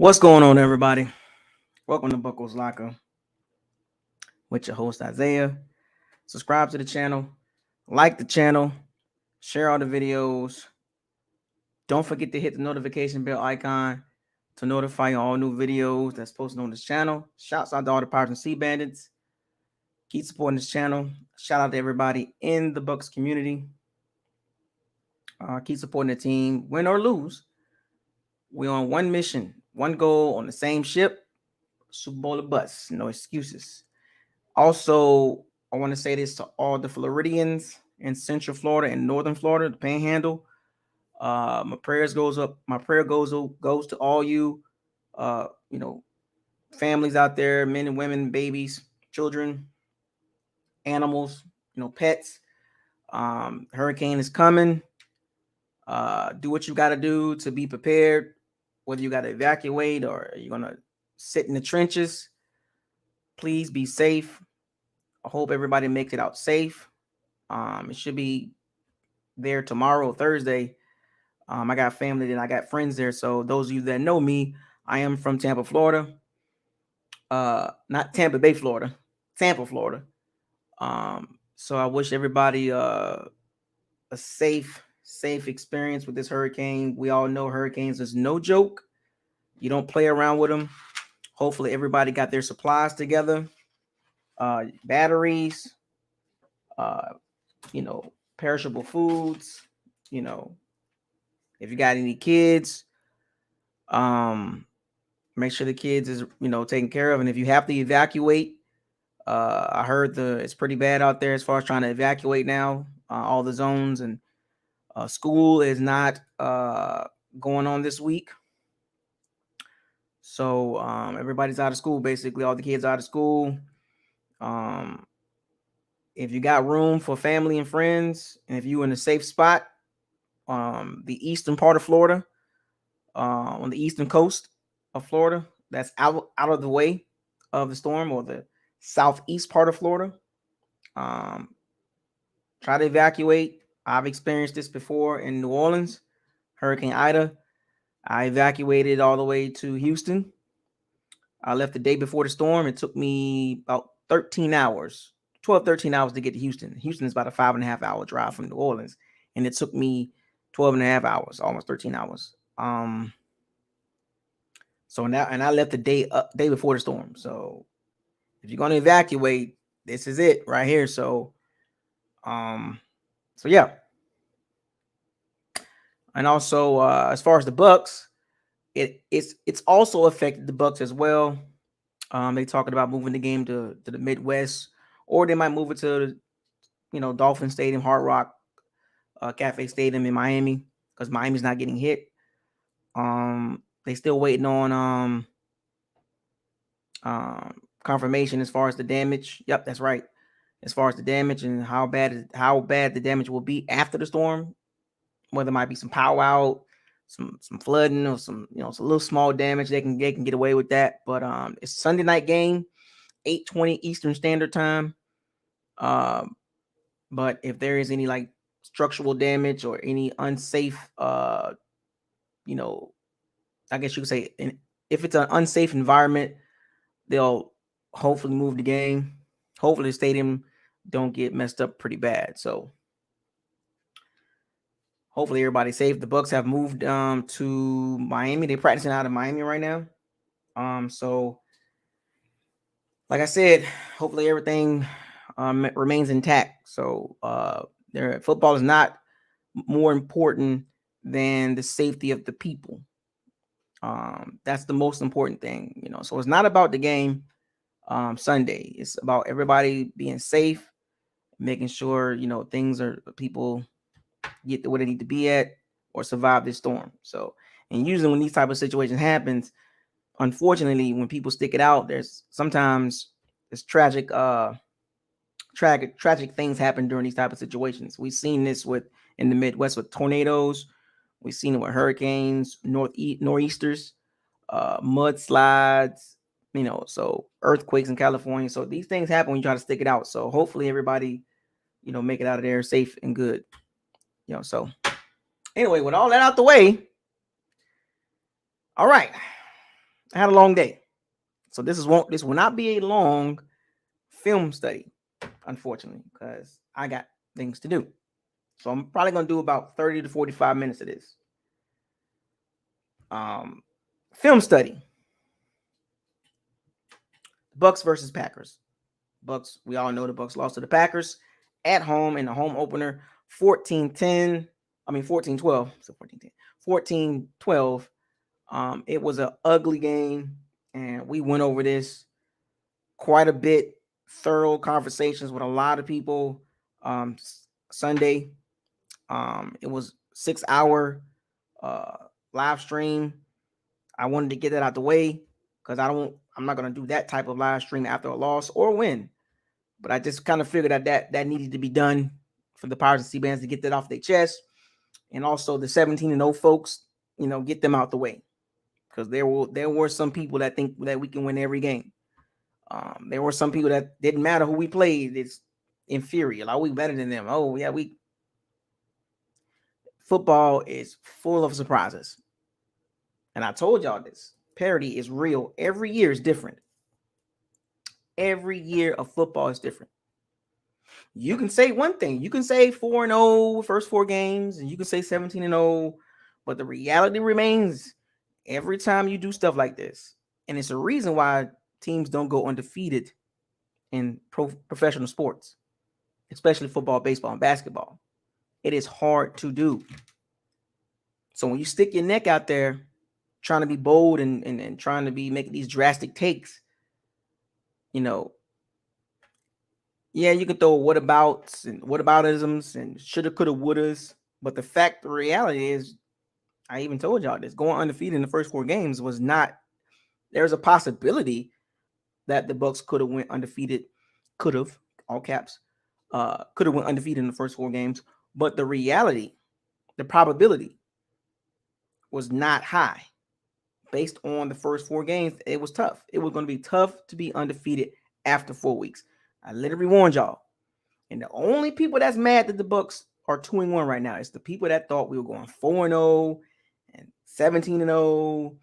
What's going on, everybody? Welcome to Buckles Locker with your host Isaiah. Subscribe to the channel, like the channel, share all the videos. Don't forget to hit the notification bell icon to notify you all new videos that's posted on this channel. Shouts out to all the Pirates and Sea Bandits. Keep supporting this channel. Shout out to everybody in the Bucs community. Keep supporting the team, win or lose. We're on one mission, one goal on the same ship. Super Bowl or bust. No excuses. Also, I want to say this to all the Floridians in Central Florida and Northern Florida, the Panhandle. My prayers goes up. My prayer goes to all you, uh, you know, families out there, men and women, babies, children, animals, pets. Hurricane is coming. Do what you got to do to be prepared. Whether you got to evacuate or you're gonna sit in the trenches, please be safe. I hope everybody makes it out safe. It should be there tomorrow, Thursday. I got family and I got friends there. So those of you that know me, I am from Tampa, Florida. Not Tampa Bay, Florida, Tampa, Florida. So I wish everybody a safe experience with this hurricane. We all know hurricanes is no joke. You don't play around with them. Hopefully everybody got their supplies together. Batteries, perishable foods, if you got any kids, make sure the kids is, taken care of. And if you have to evacuate, I heard it's pretty bad out there as far as trying to evacuate now, all the zones, and school is not going on this week. So everybody's out of school, basically. All the kids out of school. If you got room for family and friends, and if you in a safe spot, the eastern part of Florida, on the eastern coast of Florida, that's out of the way of the storm, or the southeast part of Florida, try to evacuate. I've experienced this before in New Orleans, Hurricane Ida. I evacuated all the way to Houston. I left the day before the storm. It took me about 13 hours to get to Houston. Houston is about a 5.5 hour drive from New Orleans, and it took me 12.5 hours, almost 13 hours. So now, and I left the day before the storm. So if you're going to evacuate, this is it right here. So yeah. And also, as far as the Bucs, it's also affected the Bucs as well. They talking about moving the game to the Midwest, or they might move it to, Dolphin Stadium, Hard Rock Cafe Stadium in Miami, because Miami's not getting hit. They still waiting on confirmation as far as the damage. Yep, that's right. As far as the damage and how bad the damage will be after the storm, whether it might be some power out, some flooding, or some some little small damage. They can get away with that. But it's Sunday night game, 8:20 Eastern Standard Time. But if there is any like structural damage or any unsafe, I guess you could say, if it's an unsafe environment, they'll hopefully move the game. Hopefully the stadium don't get messed up pretty bad. So hopefully everybody's safe. The Bucs have moved to Miami. They're practicing out of Miami right now. So like I said, hopefully everything remains intact. So their football is not more important than the safety of the people. That's the most important thing, So it's not about the game Sunday. It's about everybody being safe, making sure things are, people get to where they need to be at or survive this storm. So, and usually when these type of situations happens, unfortunately, when people stick it out, there's sometimes it's tragic things happen during these type of situations. We've seen this in the Midwest with tornadoes. We've seen it with hurricanes, nor'easters, mudslides, so earthquakes in California. So these things happen when you try to stick it out. So hopefully everybody, make it out of there safe and good. So anyway, with all that out the way, all right, I had a long day. So this will not be a long film study, unfortunately, because I got things to do. So I'm probably gonna do about 30 to 45 minutes of this. Film study. Bucs versus Packers. Bucs, we all know the Bucs lost to the Packers at home in the home opener 14-10. I mean 14-12. So 14-10. 14-12. It was an ugly game, and we went over this quite a bit. Thorough conversations with a lot of people. Sunday. It was 6 hour live stream. I wanted to get that out the way because I'm not gonna do that type of live stream after a loss or win. But I just kind of figured that needed to be done for the Pirates and C-Bands to get that off their chest. And also the 17-0 folks, get them out the way. Because there were some people that think that we can win every game. There were some people that didn't matter who we played. It's inferior. Like, we better than them. Oh, yeah, football is full of surprises. And I told y'all this. Parity is real. Every year is different. Every year of football is different. You can say one thing. You can say 4-0 first 4 games, and you can say 17-0, but the reality remains every time you do stuff like this. And it's a reason why teams don't go undefeated in professional sports, especially football, baseball, and basketball. It is hard to do. So when you stick your neck out there trying to be bold and trying to be making these drastic takes, yeah, you can throw whatabouts and whataboutisms and shoulda, coulda, wouldas. But the reality is, I even told y'all this, going undefeated in the first 4 games was not, there's a possibility that the Bucs could have went undefeated, all caps, could have went undefeated in the first 4 games. But the reality, the probability was not high. Based on the first 4 games, it was tough. It was going to be tough to be undefeated after 4 weeks. I literally warned y'all. And the only people that's mad that the Bucs are 2-1 right now is the people that thought we were going 4-0 and 17-0,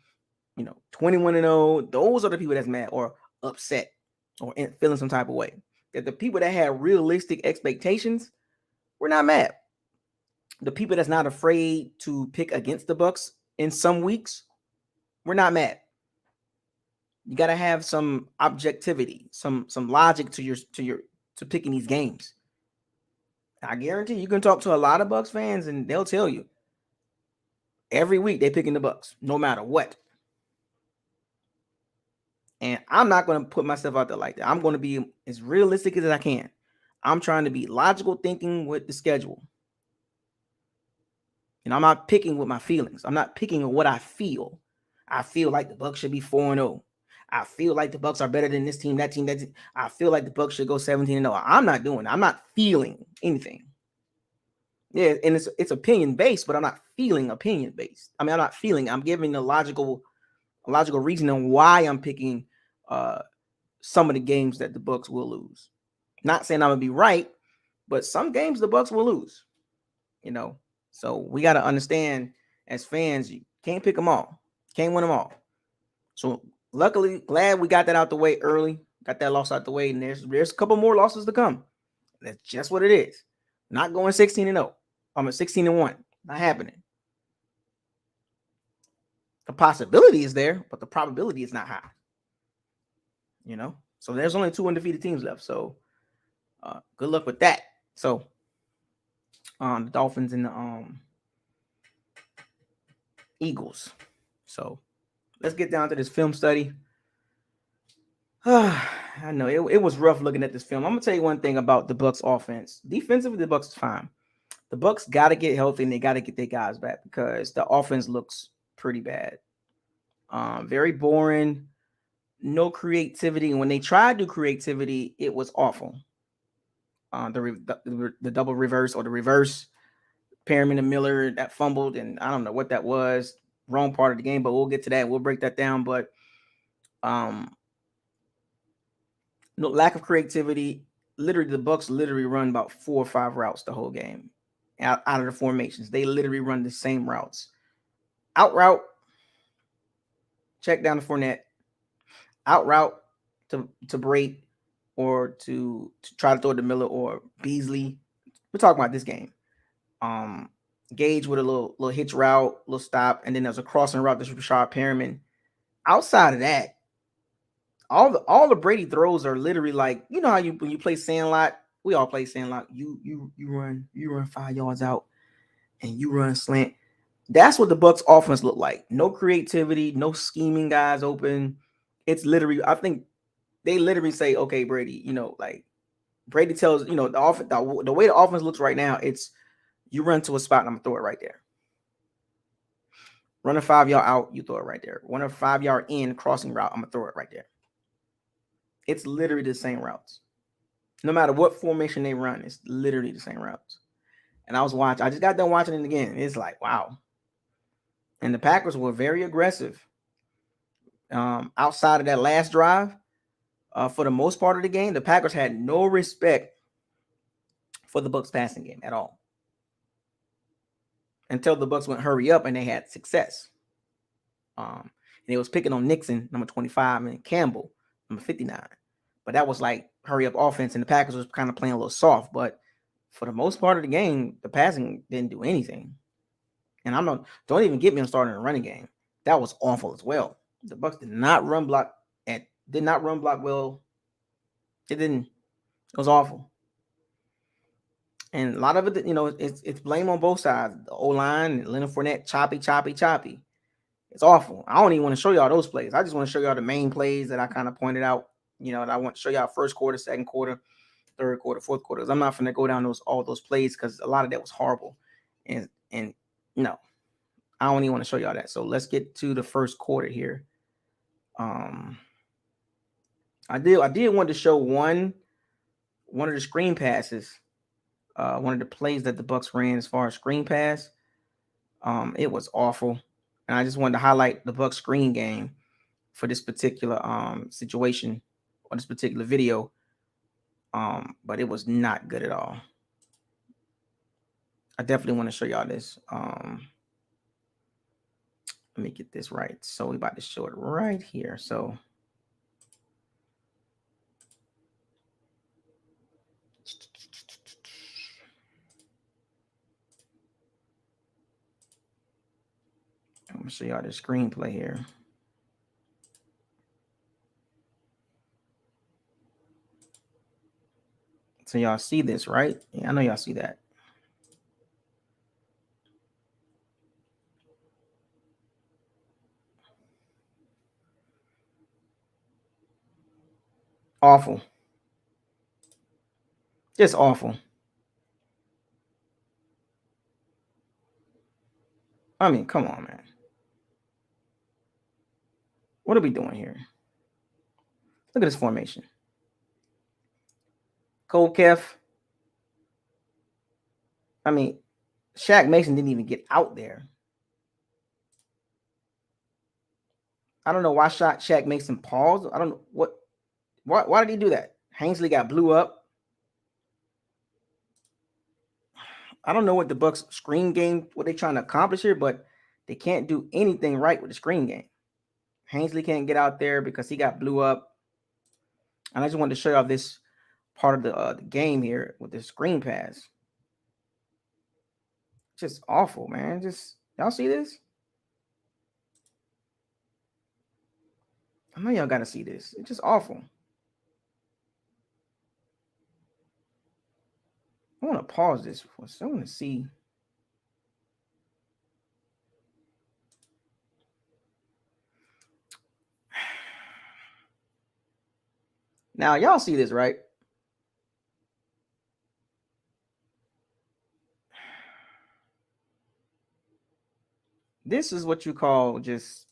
21-0. Those are the people that's mad or upset or feeling some type of way. That the people that had realistic expectations were not mad. The people that's not afraid to pick against the Bucs in some weeks, we're not mad. You got to have some objectivity, some logic to picking these games. I guarantee you can talk to a lot of Bucs fans and they'll tell you every week they're picking the Bucs, no matter what. And I'm not going to put myself out there like that. I'm going to be as realistic as I can. I'm trying to be logical thinking with the schedule. And I'm not picking with my feelings. I'm not picking with what I feel. I feel like the Bucs should be 4-0. I feel like the Bucs are better than this team, that team, that team. I feel like the Bucs should go 17-0. I'm not doing it. I'm not feeling anything. Yeah, and it's opinion based, but I'm not feeling opinion based. I mean, I'm not feeling. I'm giving a logical reason on why I'm picking some of the games that the Bucs will lose. Not saying I'm gonna be right, but some games the Bucs will lose. So we got to understand as fans, you can't pick them all, can't win them all. So luckily, glad we got that out the way early, got that loss out the way, and there's a couple more losses to come. That's just what it is. Not going 16-0. I'm at 16-1. Not happening. The possibility is there, but the probability is not high. So there's only 2 undefeated teams left. So good luck with that. So the Dolphins and the Eagles. So let's get down to this film study. I know it was rough looking at this film. I'm gonna tell you one thing about the Bucs offense. Defensively, the Bucs is fine. The Bucs got to get healthy and they got to get their guys back because the offense looks pretty bad. Very boring. No creativity. And when they tried to do creativity, it was awful. The double reverse or the reverse, Perriman and Miller that fumbled, and I don't know what that was. Wrong part of the game, but we'll get to that. We'll break that down. But no lack of creativity. Literally, the Bucs literally run about 4 or 5 routes the whole game out of the formations. They literally run the same routes. Out route, check down to Fournette, out route to Brate, or to try to throw it to Miller or Beasley. We're talking about this game. Gage with a little hitch route, little stop, and then there's a crossing route to Rashard Perriman. Outside of that, all the Brady throws are literally like, you know how when you play Sandlot, we all play Sandlot. You run 5 yards out and you run slant. That's what the Bucs offense looked like. No creativity, no scheming guys open. It's literally, I think they literally say, okay, Brady, like Brady tells, the way the offense looks right now, it's you run to a spot and I'm gonna throw it right there. Run a 5 yard out, you throw it right there. Run a 5 yard in crossing route, I'm gonna throw it right there. It's literally the same routes. No matter what formation they run, it's literally the same routes. And I just got done watching it again. It's like, wow. And the Packers were very aggressive. Outside of that last drive, for the most part of the game, the Packers had no respect for the Bucs passing game at all. Until the Bucs went hurry up and they had success. And it was picking on Nixon, number 25, and Campbell, number 59. But that was like hurry up offense, and the Packers was kind of playing a little soft. But for the most part of the game, the passing didn't do anything. And don't even get me on starting a running game. That was awful as well. The Bucs did not run block well. It was awful. And a lot of it, it's blame on both sides. The O-line, Leonard Fournette, choppy. It's awful. I don't even want to show y'all those plays. I just want to show y'all the main plays that I kind of pointed out. And I want to show y'all first quarter, second quarter, third quarter, fourth quarter. I'm not going to go down all those plays because a lot of that was horrible. And no, I don't even want to show y'all that. So let's get to the first quarter here. I did want to show one of the screen passes. One of the plays that the Bucs ran as far as screen pass. It was awful. And I just wanted to highlight the Bucs screen game for this particular situation or this particular video. But it was not good at all. I definitely want to show y'all this. Let me get this right. So we're about to show it right here. So I'm going to show y'all the screenplay here. So y'all see this, right? Yeah, I know y'all see that. Awful. Just awful. I mean, come on, man. What are we doing here? Look at this formation. Cole Kef. I mean, Shaq Mason didn't even get out there. I don't know why Shaq Mason paused. I don't know why did he do that? Hainsley got blew up. I don't know what the Bucs screen game, what they're trying to accomplish here, but they can't do anything right with the screen game. Hainsley can't get out there because he got blew up. And I just wanted to show y'all this part of the game here with the screen pass. Just awful, man. Y'all see this? I know y'all got to see this. It's just awful. I want to pause this for a second. I want to see. Now, y'all see this, right? This is what you call just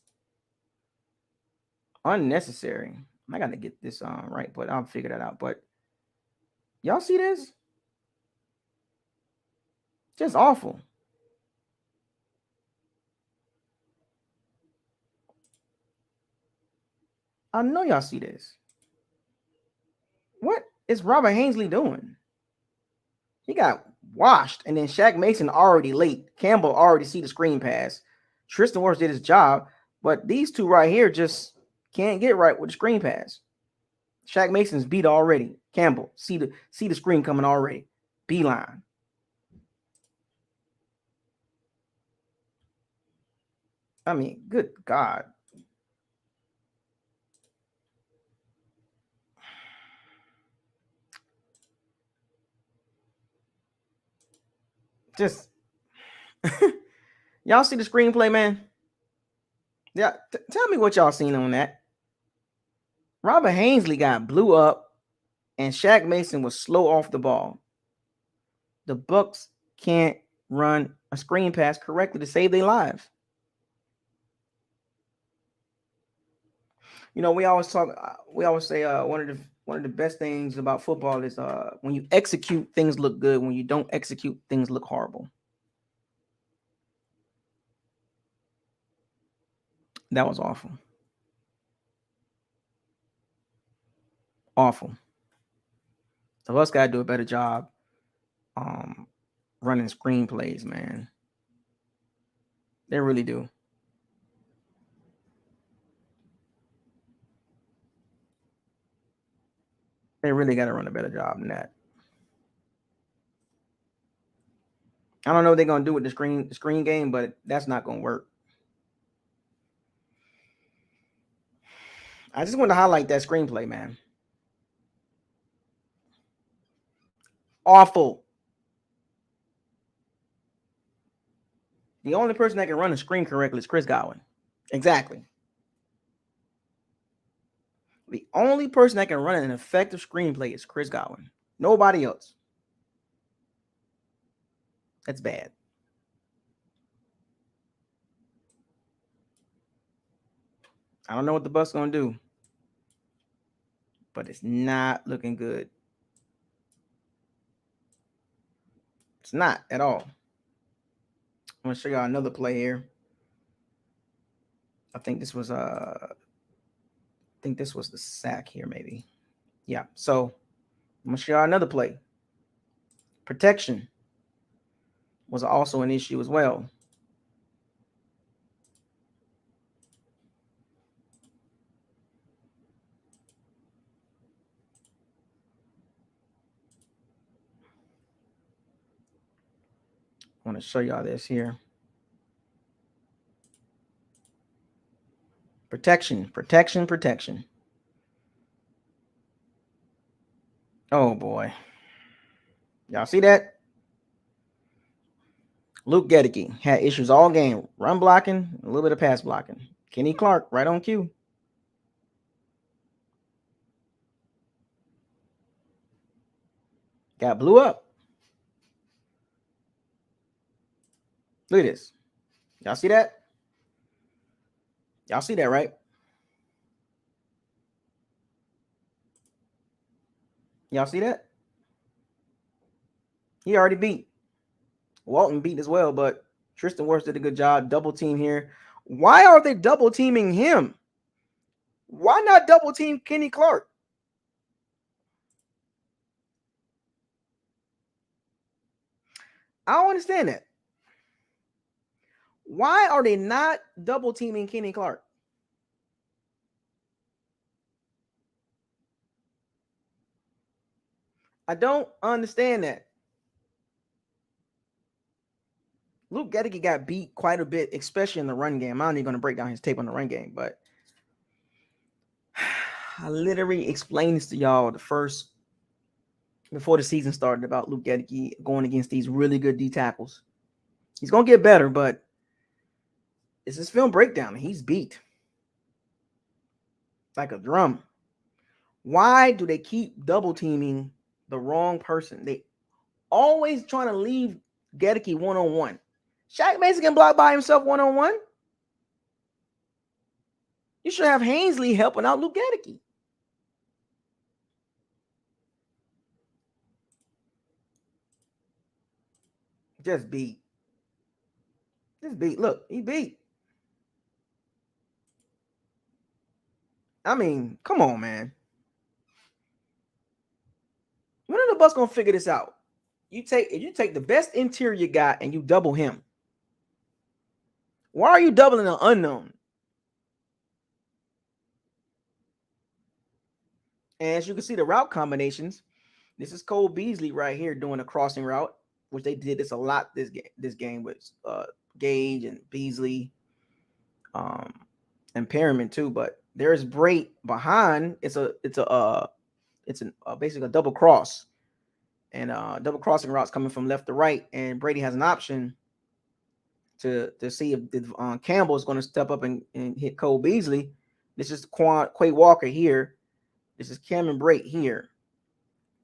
unnecessary. I got to get this right, but I'll figure that out. But y'all see this? Just awful. I know y'all see this. What is Robert Hainsley doing? He got washed, and then Shaq Mason already late. Campbell already see the screen pass. Tristan Wirfs did his job. But these two right here just can't get right with the screen pass. Shaq Mason's beat already. Campbell, see the screen coming already. Beeline. I mean, good God. Just y'all see the screenplay, man? Yeah, tell me what y'all seen on that. Robert Hainsley got blew up, and Shaq Mason was slow off the ball. The Bucs can't run a screen pass correctly to save their lives. You know, we always say one of the best things about football is when you execute, things look good. When you don't execute, things look horrible. That was awful. Awful. The Bucs got to do a better job running screenplays, man. They really do. They really got to run a better job than that. I don't know what they're gonna do with the screen game, but that's not gonna work. I just want to highlight that screenplay, man. Awful. The only person that can run a screen correctly is Chris Godwin. Exactly. The only person that can run an effective screenplay is Chris Godwin. Nobody else. That's bad. I don't know what the Bucs gonna do, but it's not looking good. It's not at all. I'm gonna show y'all another play here. I think this was the sack here, maybe. Yeah. So I'm gonna show y'all another play. Protection was also an issue as well. I want to show y'all this here. Protection, protection, protection. Oh boy. Y'all see that? Luke Gedeke had issues all game. Run blocking, a little bit of pass blocking. Kenny Clark right on cue. Got blew up. Look at this. Y'all see that? Y'all see that, right? Y'all see that? He already beat. Walton beat as well, but Tristan Wirfs did a good job. Double team here. Why are they double teaming him? Why not double team Kenny Clark? I don't understand that. Why are they not double teaming Kenny Clark? I don't understand that. Luke Gedeke got beat quite a bit, especially in the run game. I'm not even going to break down his tape on the run game, but I literally explained this to y'all before the season started about Luke Gedeke going against these really good D tackles. He's going to get better, but it's his film breakdown. He's beat like a drum. Why do they keep double teaming the wrong person? They always trying to leave Gedeke one-on-one. Shaq Mason can block by himself one-on-one. You should have Hainsley helping out Luke Gedeke. Just beat. Look, he beat. I mean, come on, man. When are the Bucs gonna figure this out? You take the best interior you got and you double him. Why are you doubling an unknown? And as you can see, the route combinations. This is Cole Beasley right here doing a crossing route, which they did this a lot this game with Gage and Beasley, um, and Perriman too. But there's Brait behind. It's basically a double cross, and double crossing routes coming from left to right. And Brady has an option to see if Campbell is going to step up and hit Cole Beasley. This is Quay Walker here. This is Cameron Brate here.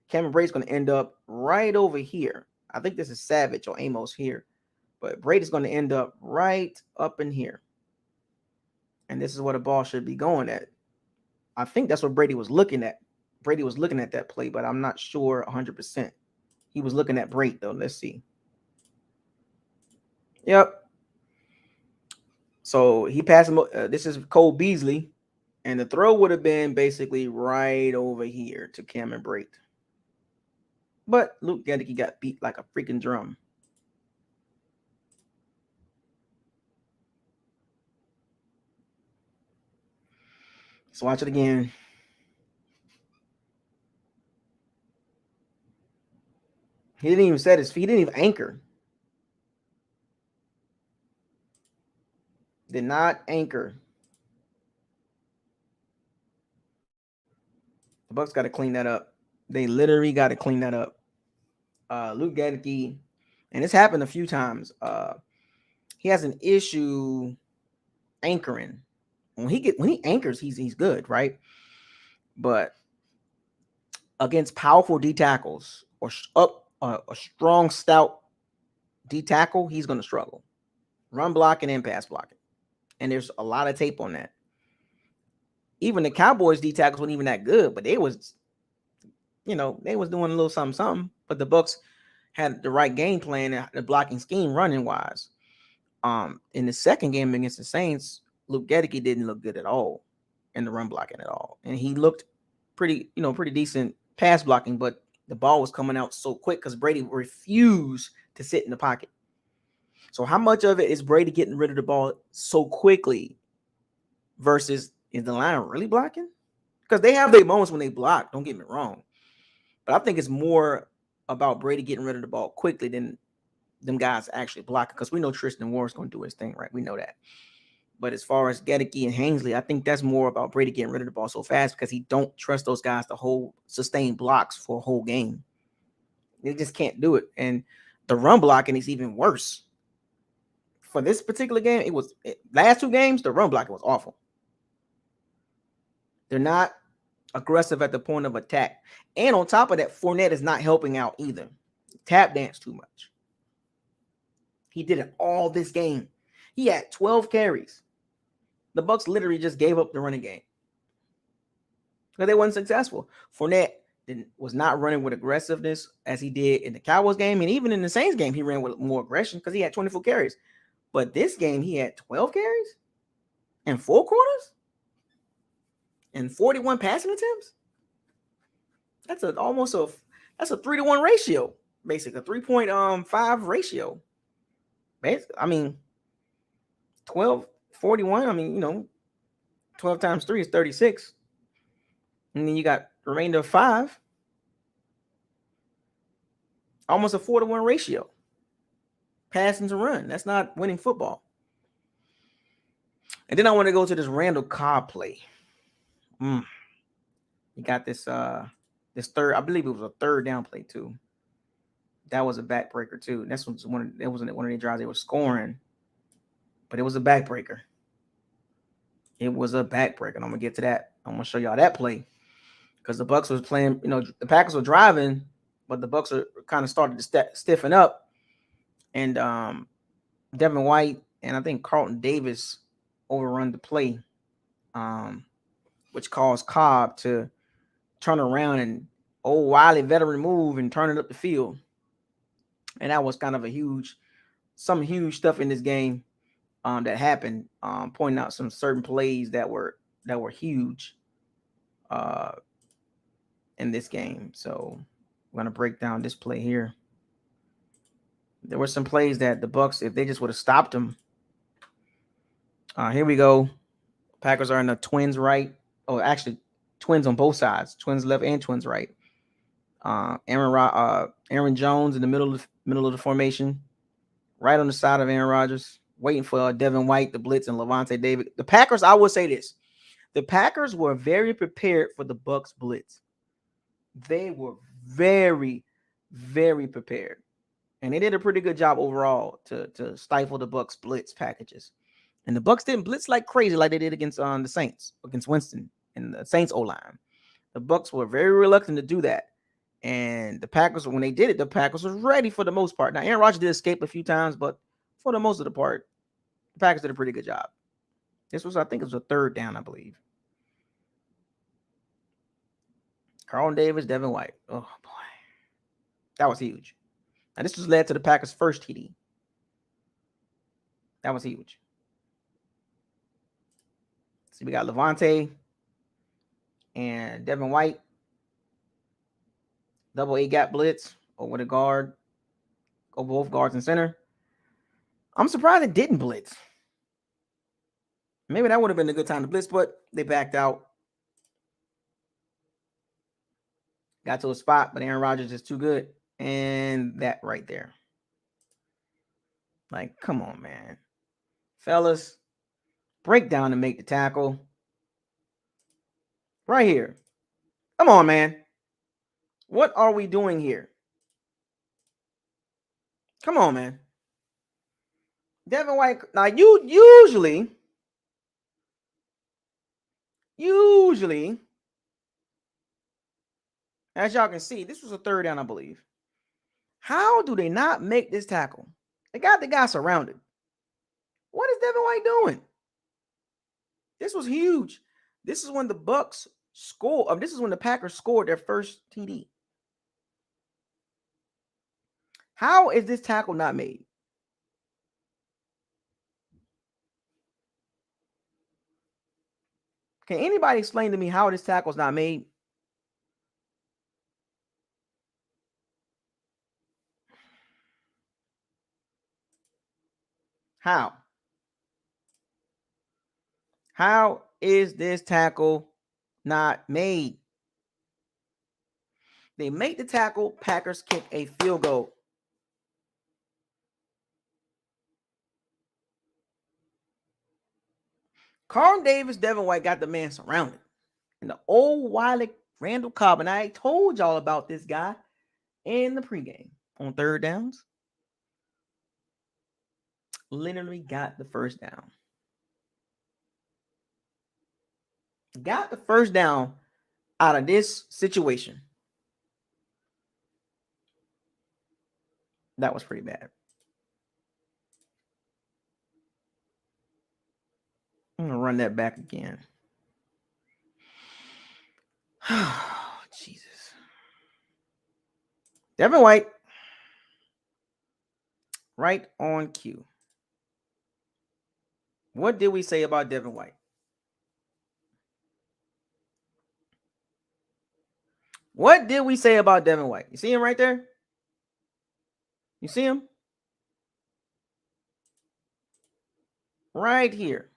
Cameron Brate's going to end up right over here. I think this is Savage or Amos here. But Brate is going to end up right up in here. And this is where the ball should be going at. I think that's what Brady was looking at. Brady was looking at that play, but I'm not sure 100%. He was looking at Brate, though. Let's see. Yep. So he passed him. This is Cole Beasley. And the throw would have been basically right over here to Cameron Brate. But Luke Gedeke got beat like a freaking drum. So watch it again. He didn't even set his feet. He didn't even anchor. Did not anchor. The Bucs got to clean that up. They literally got to clean that up. Luke Gedeke, and this happened a few times. He has an issue anchoring. When he anchors, he's good, right? But against powerful D tackles or a strong, stout D tackle, he's going to struggle. Run blocking and pass blocking. And there's a lot of tape on that. Even the Cowboys D tackles weren't even that good, but they was doing a little something. But the Bucs had the right game plan, the blocking scheme running wise. In the second game against the Saints, Luke Gedeke didn't look good at all in the run blocking at all. And he looked pretty decent pass blocking, but the ball was coming out so quick because Brady refused to sit in the pocket. So how much of it is Brady getting rid of the ball so quickly versus is the line really blocking? Because they have their moments when they block, don't get me wrong. But I think it's more about Brady getting rid of the ball quickly than them guys actually blocking, because we know Tristan Warren's going to do his thing, right? We know that. But as far as Gedeke and Hainsley, I think that's more about Brady getting rid of the ball so fast because he don't trust those guys to hold sustained blocks for a whole game. They just can't do it. And the run blocking is even worse. For this particular game, last two games, the run blocking was awful. They're not aggressive at the point of attack. And on top of that, Fournette is not helping out either. Tap dance too much. He did it all this game. He had 12 carries. The Bucs literally just gave up the running game because they weren't successful. Fournette was not running with aggressiveness as he did in the Cowboys game, and even in the Saints game, he ran with more aggression because he had 24 carries. But this game, he had 12 carries and 4 quarters and 41 passing attempts. That's almost a 3-to-1 ratio, basically a 3.5 ratio. I mean, 12, 41. I mean, 12 times 3 is 36. And then you got remainder of 5. Almost a 4-to-1 ratio. Passing to run. That's not winning football. And then I want to go to this Randall Cobb play. You got this third, I believe it was a third down play too. That was a backbreaker too. That wasn't one of the drives they were scoring, but it was a backbreaker. It was a backbreaker. And I'm gonna get to that. I'm gonna show y'all that play because the Bucs was playing. The Packers were driving, but the Bucs are kind of started to stiffen up, and Devin White and I think Carlton Davis overrun the play, which caused Cobb to turn around and old wily veteran move and turn it up the field. And that was kind of some huge stuff in this game that happened, pointing out some certain plays that were huge in this game. So I'm going to break down this play here. There were some plays that the Bucs, if they just would have stopped them. Here we go. Packers are in the Twins right. Oh, actually twins on both sides, twins left and twins right. Aaron Jones in the middle of the formation, right on the side of Aaron Rodgers, waiting for Devin White, the blitz, and Levante David. The Packers, I will say this. The Packers were very prepared for the Bucs blitz. They were very, very prepared. And they did a pretty good job overall to stifle the Bucs blitz packages. And the Bucs didn't blitz like crazy like they did against the Saints, against Winston and the Saints O-line. The Bucs were very reluctant to do that. And the Packers, when they did it, the Packers was ready for the most part. Now, Aaron Rodgers did escape a few times, but for the most of the part, the Packers did a pretty good job. This was, I think it was a third down, I believe. Carlton Davis, Devin White. Oh, boy. That was huge. Now, this was led to the Packers' first TD. That was huge. See, we got Levante and Devin White. Double A gap blitz over the guard. Over both guards and center. I'm surprised it didn't blitz. Maybe that would have been a good time to blitz, but they backed out. Got to a spot, but Aaron Rodgers is too good. And that right there. Like, come on, man. Fellas, break down and make the tackle. Right here. Come on, man. What are we doing here? Come on, man. Devin White. Now, usually, as y'all can see, this was a third down, I believe. How do they not make this tackle? They got the guy surrounded. What is Devin White doing? This was huge. This is when the Bucs scored. This is when the Packers scored their first TD. How is this tackle not made? Can anybody explain to me how this tackle is not made? How? How is this tackle not made? They make the tackle. Packers kick a field goal. Carlton Davis, Devin White got the man surrounded. And the old wily Randall Cobb, and I told y'all about this guy in the pregame on third downs. Literally got the first down. Got the first down out of this situation. That was pretty bad. I'm going to run that back again. Oh, Jesus. Devin White. Right on cue. What did we say about Devin White? What did we say about Devin White? You see him right there? You see him? Right here.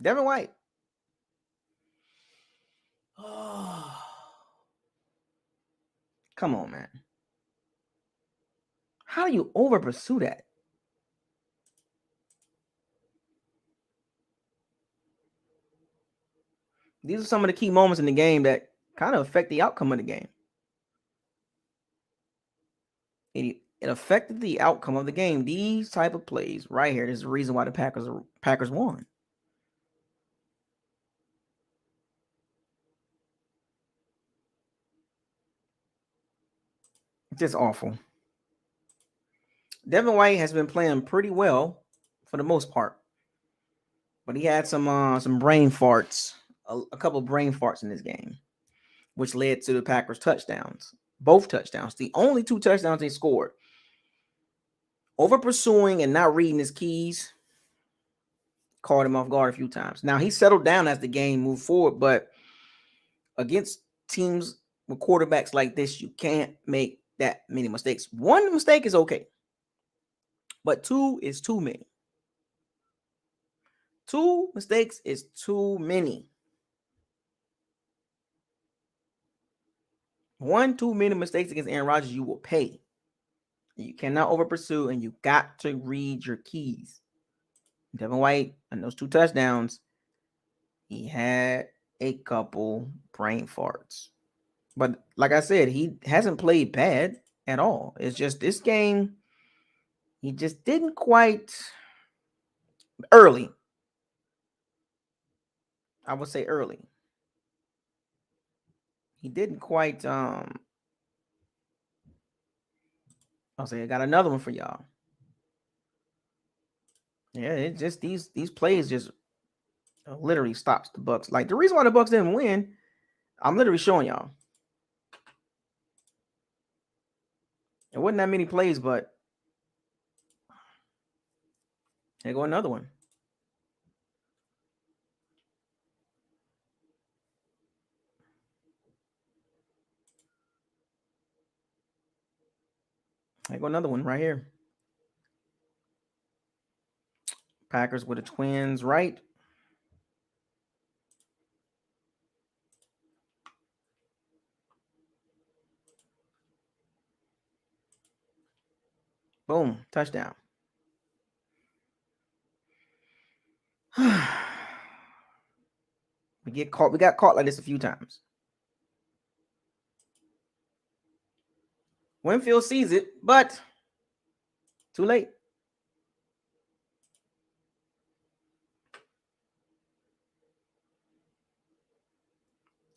Devin White. Oh. Come on, man. How do you over pursue that? These are some of the key moments in the game that kind of affect the outcome of the game. It affected the outcome of the game. These type of plays right here. This is the reason why the Packers won. Just awful. Devin White has been playing pretty well for the most part, but he had some brain farts, a couple of brain farts in this game, which led to the Packers touchdowns, both touchdowns, the only two touchdowns they scored. Over pursuing and not reading his keys caught him off guard a few times. Now he settled down as the game moved forward, but against teams with quarterbacks like this, you can't make that many mistakes. One mistake is okay, but two is too many. Two mistakes is too many. One too many mistakes against Aaron Rodgers, you will pay. You cannot over pursue, and you got to read your keys. Devin White and those 2 touchdowns, he had a couple brain farts. But like I said, he hasn't played bad at all. It's just this game, he just didn't quite early. I would say early. He didn't quite I'll say I got another one for y'all. Yeah, it just these plays just literally stops the Bucs. Like the reason why the Bucs didn't win, I'm literally showing y'all. It wasn't that many plays, but here go another one. Here go another one right here. Packers with the Twins, right? Boom, touchdown. We get caught. We got caught like this a few times. Winfield sees it, but too late.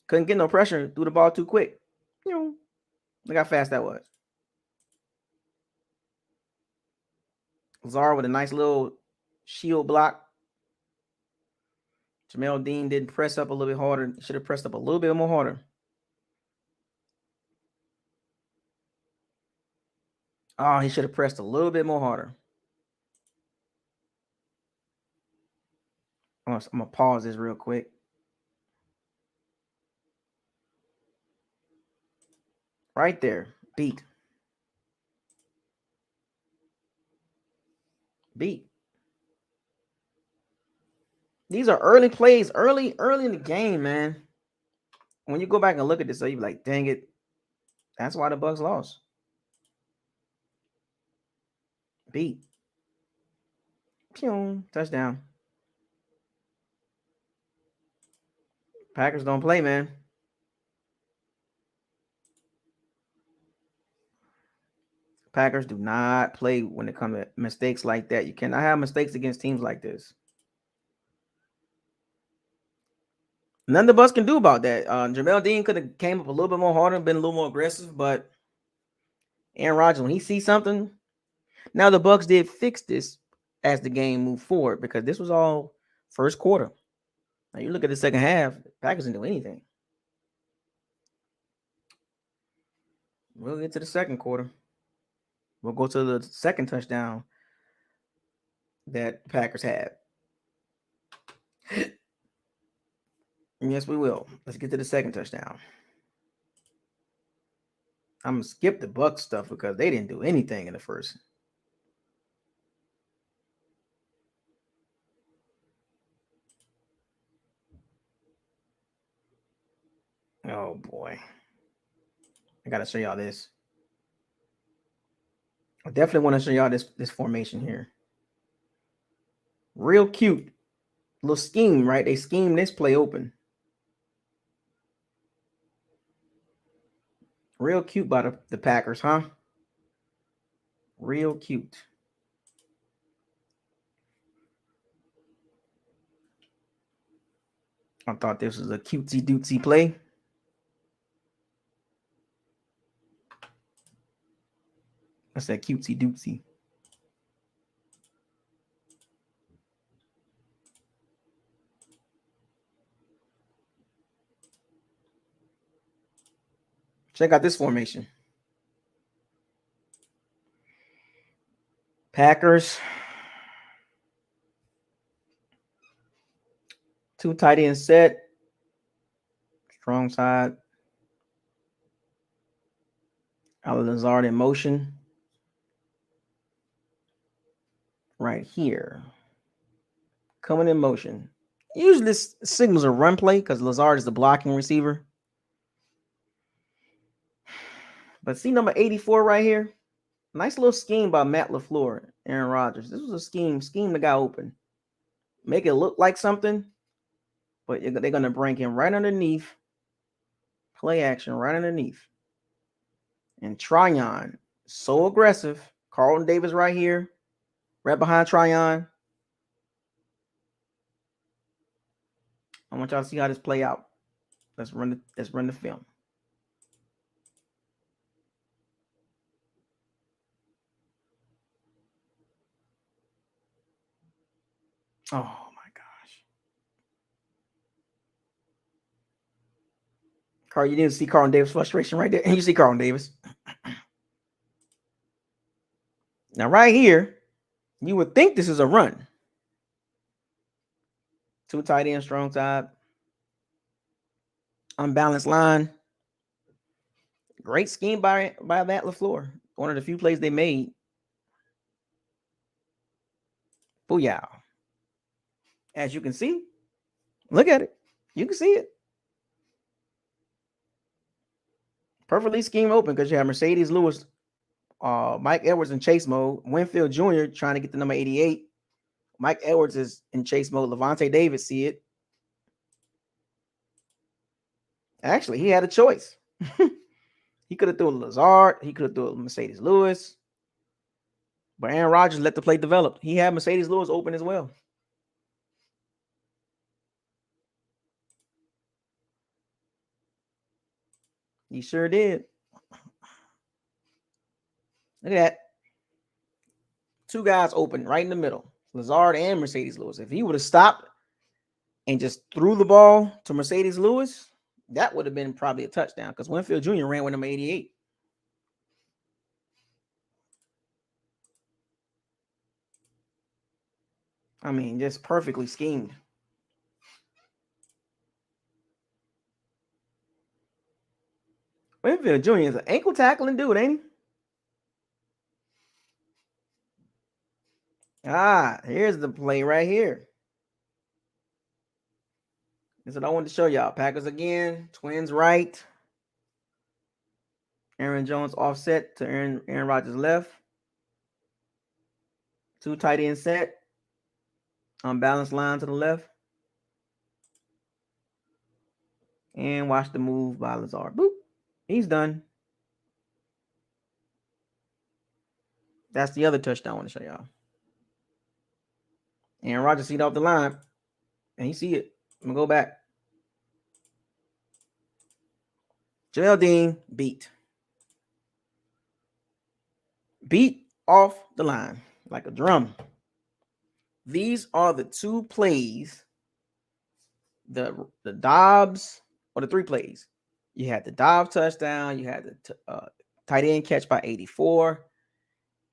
Couldn't get no pressure. Threw the ball too quick. Look how fast that was. Lazard with a nice little shield block. Jamel Dean didn't press up a little bit harder. Should have pressed up a little bit more harder. Oh, he should have pressed a little bit more harder. I'm going to pause this real quick. Right there. Beat. These are early plays, early in the game, man. When you go back and look at this, so you be like, dang it. That's why the Bucs lost. Beat. Pew, touchdown. Packers don't play, man. Packers do not play when it comes to mistakes like that. You cannot have mistakes against teams like this. None of the Bucs can do about that. Jamel Dean could have came up a little bit more harder, been a little more aggressive, but Aaron Rodgers, when he sees something, now the Bucs did fix this as the game moved forward because this was all first quarter. Now you look at the second half, Packers didn't do anything. We'll get to the second quarter. We'll go to the second touchdown that Packers had. Yes, we will. Let's get to the second touchdown. I'm gonna skip the Bucs stuff because they didn't do anything in the first. Oh boy. I gotta show y'all this. I definitely want to show y'all this formation here. Real cute. Little scheme, right? They schemed this play open. Real cute by the Packers, huh? Real cute. I thought this was a cutesy dootsy play. That's that cutesy dootsy. Check out this formation. Packers. 2 tight end set. Strong side. Allen Lazard in motion. Right here. Coming in motion. Usually this signals a run play because Lazard is the blocking receiver. But see number 84 right here? Nice little scheme by Matt LaFleur, Aaron Rodgers. This was a scheme the guy open. Make it look like something, but they're going to bring him right underneath. Play action right underneath. And Tryon, so aggressive. Carlton Davis right here, right behind Tryon. I want y'all to see how this play out. Let's run the film. Oh my gosh. Carl, you didn't see Carlton Davis' frustration right there. And you see Carlton Davis. Now, right here, you would think this is a run. Two tight ends, strong side. Unbalanced line. Great scheme by Matt LaFleur. One of the few plays they made. Booyah. As you can see, look at it. You can see it. Perfectly scheme open because you have Mercedes Lewis, Mike Edwards in chase mode. Winfield Jr. trying to get the number 88. Mike Edwards is in chase mode. Levante David see it. Actually, he had a choice. He could have thrown Lazard. He could have thrown Mercedes Lewis. But Aaron Rodgers let the play develop. He had Mercedes Lewis open as well. He sure did. Look at that. Two guys open right in the middle. Lazard and Mercedes Lewis. If he would have stopped and just threw the ball to Mercedes Lewis, that would have been probably a touchdown because Winfield Jr. ran with number 88. I mean, just perfectly schemed. Winfield Jr. is an ankle tackling dude, ain't he? Here's the play right here. This is what I wanted to show y'all. Packers again, twins right. Aaron Jones offset to Aaron Rodgers left. Two tight end set. Unbalanced line to the left. And watch the move by Lazard. Boop. He's done. That's the other touchdown I want to show y'all. Aaron Rodgers see it off the line. And he see it. I'm going to go back. Geraldine beat. Beat off the line like a drum. These are the two plays. The Dobbs, or the three plays. You had the Dobbs touchdown. You had the tight end catch by 84.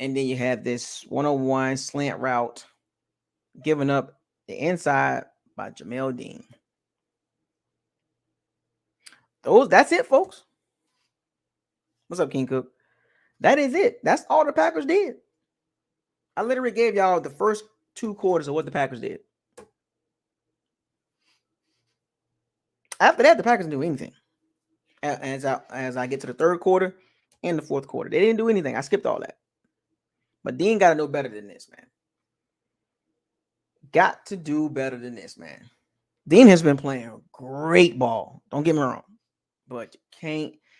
And then you had this 101 slant route given up the inside by Jamel Dean. That's it, folks. What's up, King Cook? That is it. That's all the Packers did. I literally gave y'all the first two quarters of what the Packers did. After that, the Packers didn't do anything. As I get to the third quarter and the fourth quarter, they didn't do anything. I skipped all that. But Dean got to know better than this, man. Got to do better than this, man. Dean has been playing great ball. Don't get me wrong. But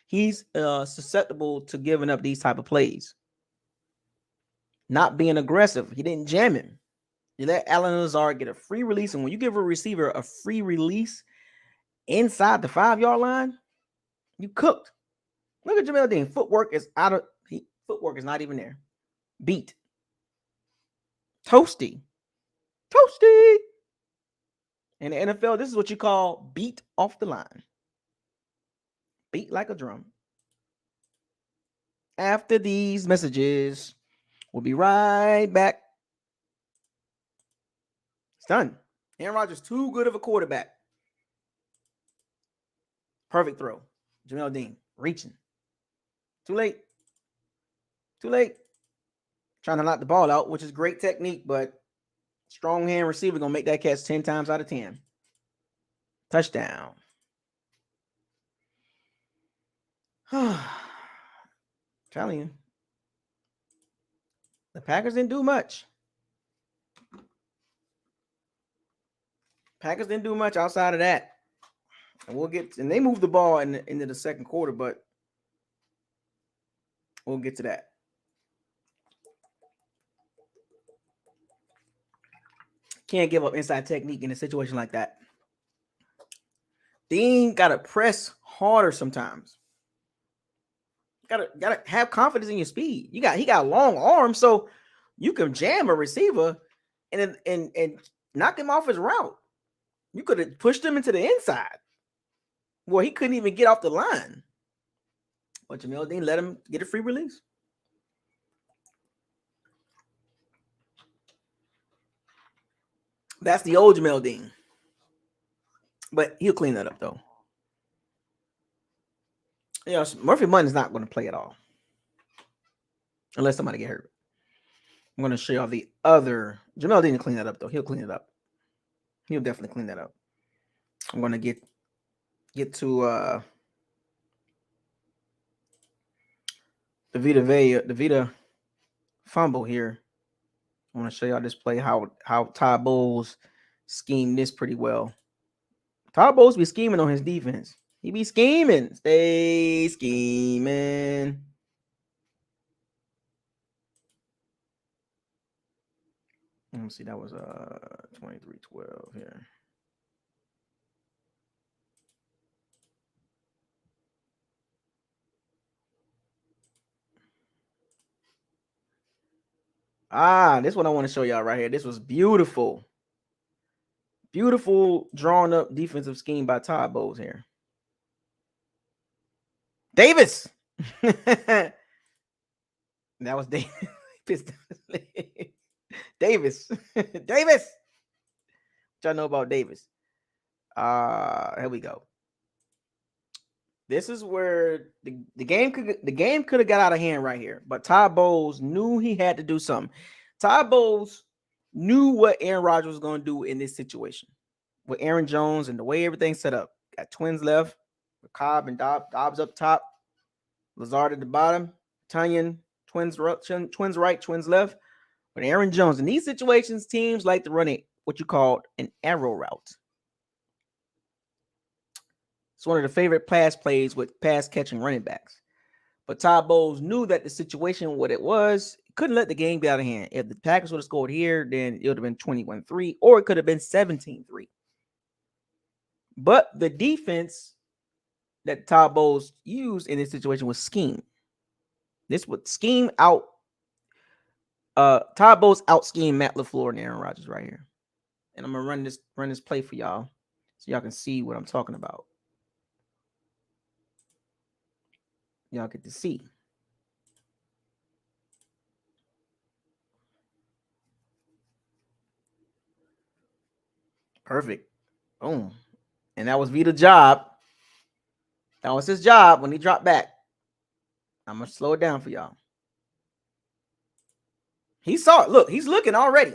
he's susceptible to giving up these type of plays. Not being aggressive. He didn't jam him. You let Allen Lazard get a free release. And when you give a receiver a free release inside the 5-yard line, you cooked. Look at Jamel Dean. Footwork is not even there. Beat. Toasty. In the NFL, this is what you call beat off the line. Beat like a drum. After these messages, we'll be right back. It's done. Aaron Rodgers, too good of a quarterback. Perfect throw. Jamel Dean, reaching. Too late. Trying to knock the ball out, which is great technique, but strong hand receiver going to make that catch 10 times out of 10. Touchdown. Telling you, the Packers didn't do much. Packers didn't do much outside of that. And they moved the ball into the second quarter, but we'll get to that. Can't give up inside technique in a situation like that. Dean gotta press harder sometimes. Gotta have confidence in your speed. He got long arms, so you can jam a receiver and knock him off his route. You could have pushed him into the inside. Well, he couldn't even get off the line. But Jamel Dean let him get a free release. That's the old Jamel Dean. But he'll clean that up, though. You know, Murphy Munton's not going to play at all. Unless somebody get hurt. I'm going to show y'all the other. Jamel Dean clean that up, though. He'll clean it up. He'll definitely clean that up. I'm going to get to the Vita fumble here. I want to show y'all this play, how Todd Bowles schemed this pretty well. Todd Bowles be scheming on his defense. He be scheming. Stay scheming. Let me see. That was 23-12 here. This is what I want to show y'all right here. This was beautiful. Beautiful drawn up defensive scheme by Todd Bowles here. Davis. That was Davis. Davis. Davis. What y'all know about Davis? Here we go. This is where the game could have got out of hand right here, but Todd Bowles knew he had to do something. Todd Bowles knew what Aaron Rodgers was going to do in this situation with Aaron Jones and the way everything's set up. Got twins left, with Cobb and Dobbs up top, Lazard at the bottom, Tunyon, twins right, twins left. With Aaron Jones in these situations, teams like to run what you call an arrow route. It's one of the favorite pass plays with pass catching running backs. But Todd Bowles knew that the situation, what it was, couldn't let the game get out of hand. If the Packers would have scored here, then it would have been 21-3, or it could have been 17-3. But the defense that Todd Bowles used in this situation was scheme. This would scheme out. Todd Bowles out schemed Matt LaFleur and Aaron Rodgers right here. And I'm gonna run this play for y'all so y'all can see what I'm talking about. Y'all get to see. Perfect. Boom. And that was Vita's job. That was his job when he dropped back. I'm going to slow it down for y'all. He saw it. Look, he's looking already.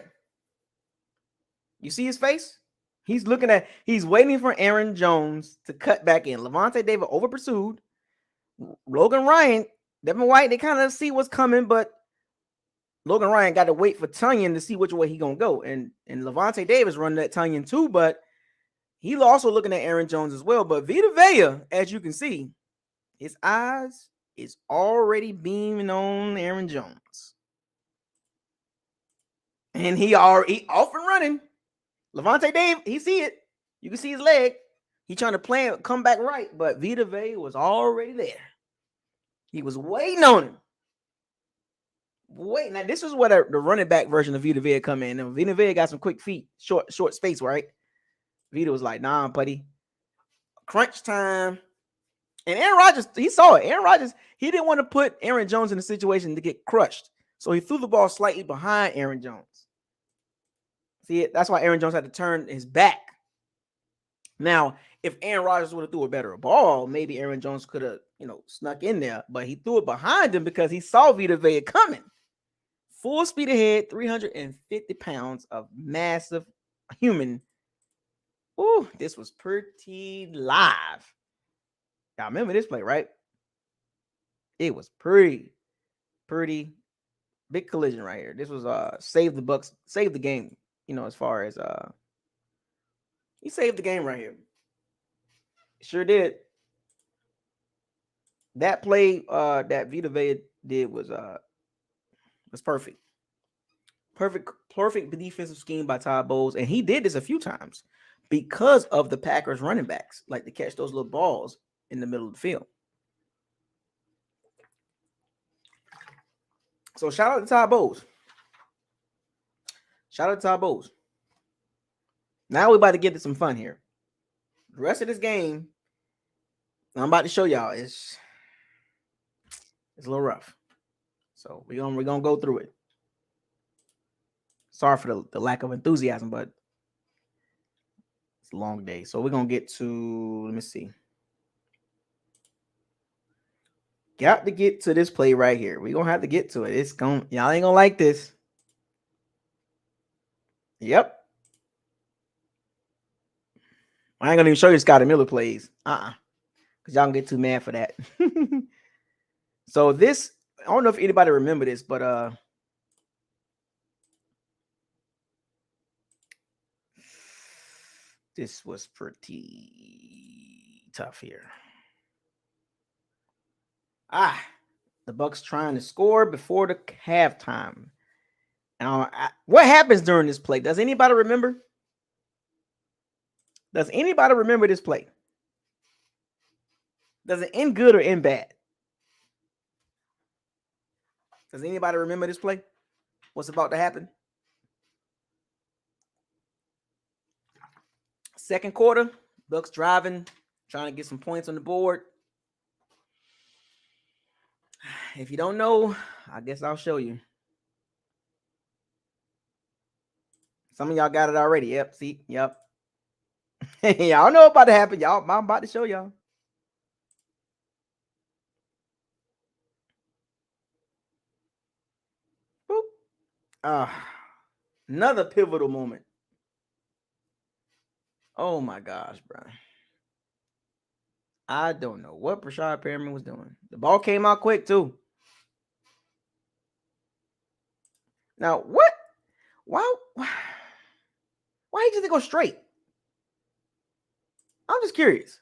You see his face? He's waiting for Aaron Jones to cut back in. Levante David over pursued. Logan Ryan, Devin White, they kind of see what's coming, but Logan Ryan got to wait for Tunyon to see which way he going to go. And Levante Davis running that Tunyon too, but he's also looking at Aaron Jones as well. But Vita Vea, as you can see, his eyes is already beaming on Aaron Jones. And he off and running. Levante Davis, he see it. You can see his leg. He trying to come back right, but Vita Vea was already there. He was waiting on him. Wait, now this is where the running back version of Vita Vea come in. And Vita Vea got some quick feet, short space, right? Vita was like, nah, buddy. Crunch time. And Aaron Rodgers, he saw it. Aaron Rodgers, he didn't want to put Aaron Jones in a situation to get crushed. So he threw the ball slightly behind Aaron Jones. See it? That's why Aaron Jones had to turn his back. Now, if Aaron Rodgers would have threw a better ball, maybe Aaron Jones could have, snuck in there. But he threw it behind him because he saw Vita Vea coming. Full speed ahead, 350 pounds of massive human. Ooh, this was pretty live. Y'all remember this play, right? It was pretty. Pretty big collision right here. This was save the Bucs, save the game. As far as he saved the game right here. Sure did. That play that Vita Vea did was perfect. Perfect defensive scheme by Todd Bowles, and he did this a few times because of the Packers running backs, like to catch those little balls in the middle of the field. So shout out to Todd Bowles. Shout out to Todd Bowles. Now we're about to get to some fun here. The rest of this game, I'm about to show y'all, it's a little rough. So we're gonna go through it. Sorry for the lack of enthusiasm, but it's a long day. So we're gonna get to, let me see. Got to get to this play right here. We're gonna have to get to it. Y'all ain't gonna like this. Yep. I ain't gonna even show you Scotty Miller plays. Because y'all can get too mad for that. So this, I don't know if anybody remember this, but this was pretty tough here. The Bucs trying to score before the halftime. Now, what happens during this play? Does anybody remember? Does anybody remember this play? Does it end good or end bad? Does anybody remember this play? What's about to happen? Second quarter, Bucs driving, trying to get some points on the board. If you don't know, I guess I'll show you. Some of y'all got it already. Yep, see? Yep. Y'all know what's about to happen. I'm about to show y'all. Boop. Another pivotal moment. Oh my gosh, bro. I don't know what Brashad Perriman was doing. The ball came out quick too. Now, what? Why he just go straight? I'm just curious.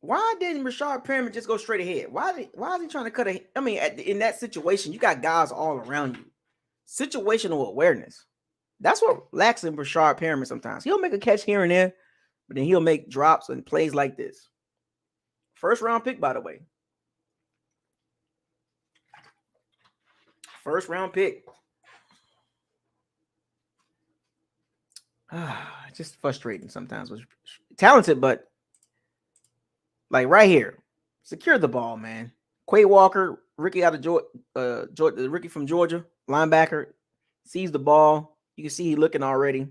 Why didn't Rashad Perriman just go straight ahead? Why is he trying to cut a? I mean, in that situation, you got guys all around you. Situational awareness. That's what lacks in Rashad Perriman sometimes. He'll make a catch here and there, but then he'll make drops and plays like this. First round pick, by the way. First round pick. Just frustrating sometimes. Was talented, but like right here, secure the ball, man. Quay Walker, rookie out of Georgia, the rookie from Georgia, linebacker, sees the ball. You can see he looking already.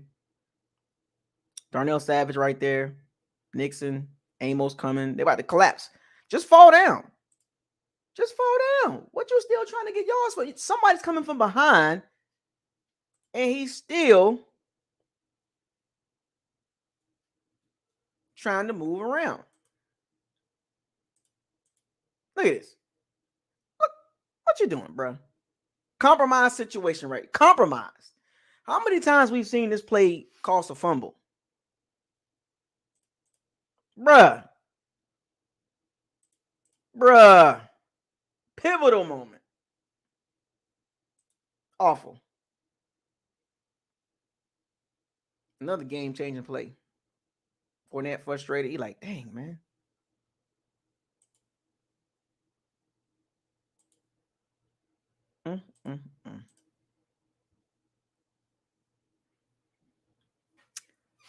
Darnell Savage right there. Nixon, Amos coming. They're about to collapse. Just fall down. Just fall down. What you still trying to get yards for? Somebody's coming from behind, and he's still trying to move around. Look at this. Look, what you doing, bro? Compromise situation, right? Compromise. How many times we've seen this play cost a fumble? Bruh. Pivotal moment. Awful. Another game-changing play. Fournette frustrated. He like, dang, man.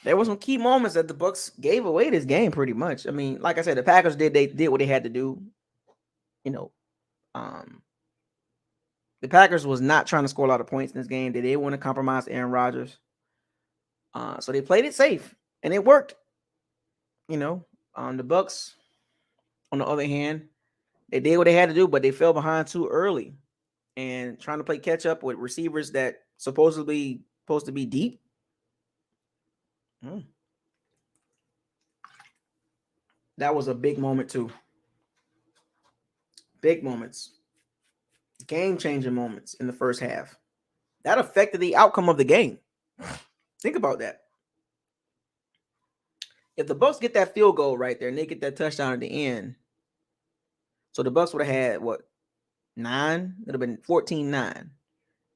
There were some key moments that the Bucs gave away this game pretty much. I mean, like I said, the Packers did what they had to do. The Packers was not trying to score a lot of points in this game. They didn't want to compromise Aaron Rodgers. So they played it safe, and it worked. The Bucs, on the other hand, they did what they had to do, but they fell behind too early. And trying to play catch up with receivers that supposedly supposed to be deep. That was a big moment too. Big moments. Game-changing moments in the first half. That affected the outcome of the game. Think about that. If the Bucs get that field goal right there and they get that touchdown at the end, so the Bucs would have had what, 9? It would have been 14-9.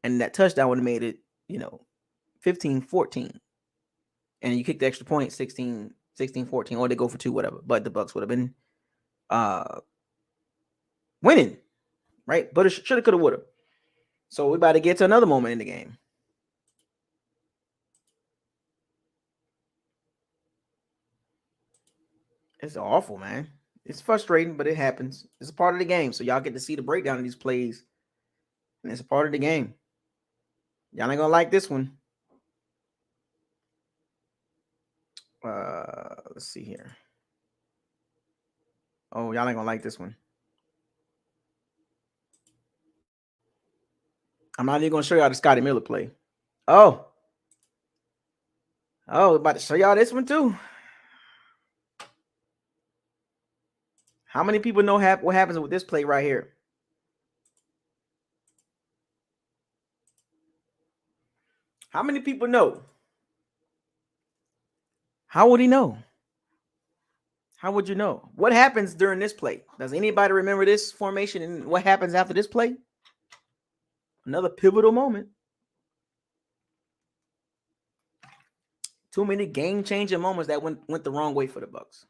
And that touchdown would have made it, 15-14. And you kick the extra point, 16-14, or they go for 2, whatever. But the Bucs would have been winning, right? But it shoulda, coulda, woulda. So we about to get to another moment in the game. It's awful, man. It's frustrating, but it happens. It's a part of the game. So y'all get to see the breakdown of these plays. And it's a part of the game. Y'all ain't gonna like this one. Let's see here. Oh, y'all ain't gonna like this one. I'm not even gonna show y'all the Scotty Miller play. Oh, about to show y'all this one too. How many people know what happens with this play right here? How many people know? How would he know? How would you know? What happens during this play? Does anybody remember this formation and what happens after this play? Another pivotal moment. Too many game-changing moments that went the wrong way for the Bucs.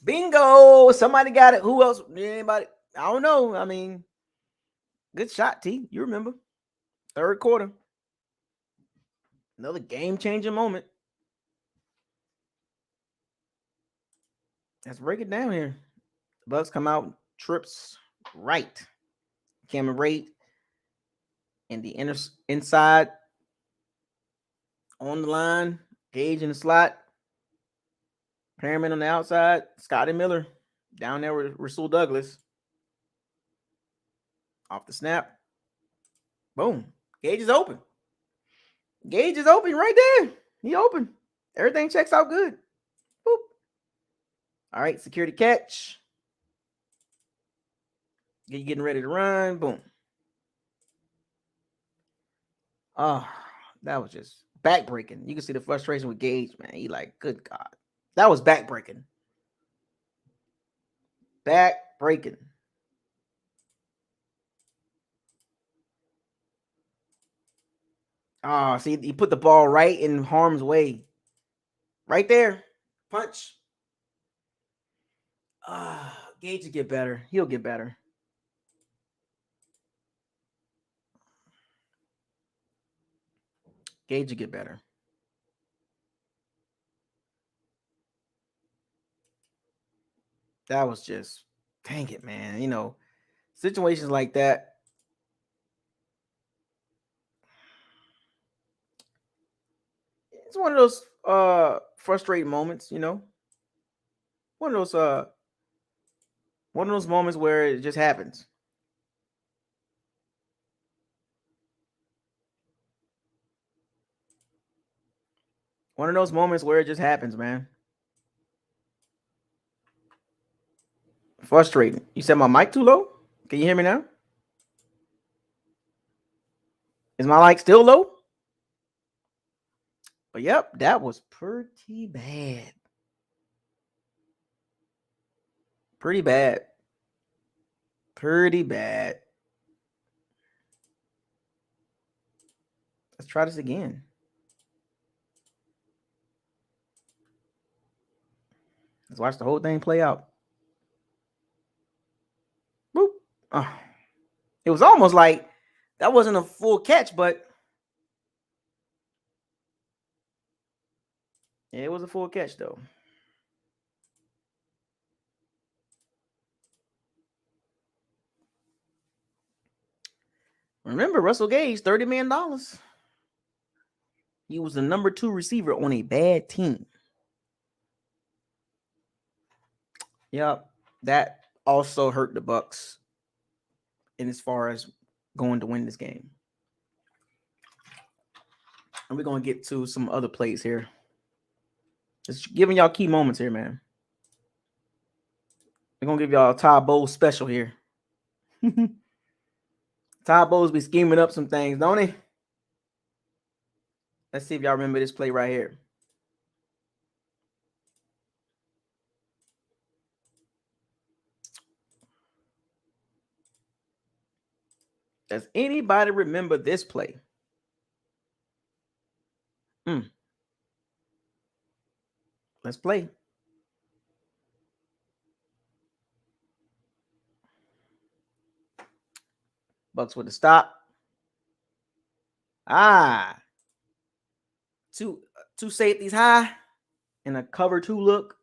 Bingo! Somebody got it. Who else? Anybody? I don't know. I mean, good shot, T. You remember. Third quarter. Another game-changing moment. Let's break it down here. The Bucs come out, trips right. Cameron Rate in the inside on the line. Gage in the slot. Perriman on the outside. Scotty Miller down there with Rasul Douglas. Off the snap. Boom. Gage is open. Gage is open right there. He open. Everything checks out good. Boop. All right, security catch. Getting ready to run. Boom. Oh, that was just backbreaking. You can see the frustration with Gage, man. He like, good God. That was backbreaking. Backbreaking. Oh, see, he put the ball right in harm's way. Right there. Punch. Gage will get better. He'll get better. Gage will get better. That was just, dang it, man. Situations like that. It's one of those frustrating moments, One of those moments where it just happens. One of those moments where it just happens, man. Frustrating. You said my mic too low? Can you hear me now? Is my mic still low? But yep, that was pretty bad. Pretty bad. Pretty bad. Let's try this again. Let's watch the whole thing play out. Boop. Oh. It was almost like that wasn't a full catch, but it was a full catch, though. Remember, Russell Gage, $30 million. He was the number 2 receiver on a bad team. Yep, that also hurt the Bucs in as far as going to win this game. And we're going to get to some other plays here. Just giving y'all key moments here, man. We're going to give y'all a Todd Bowles special here. Todd Bowles be scheming up some things, don't he? Let's see if y'all remember this play right here. Does anybody remember this play? Let's play. Bucs with the stop. Two safeties high and a cover 2 look.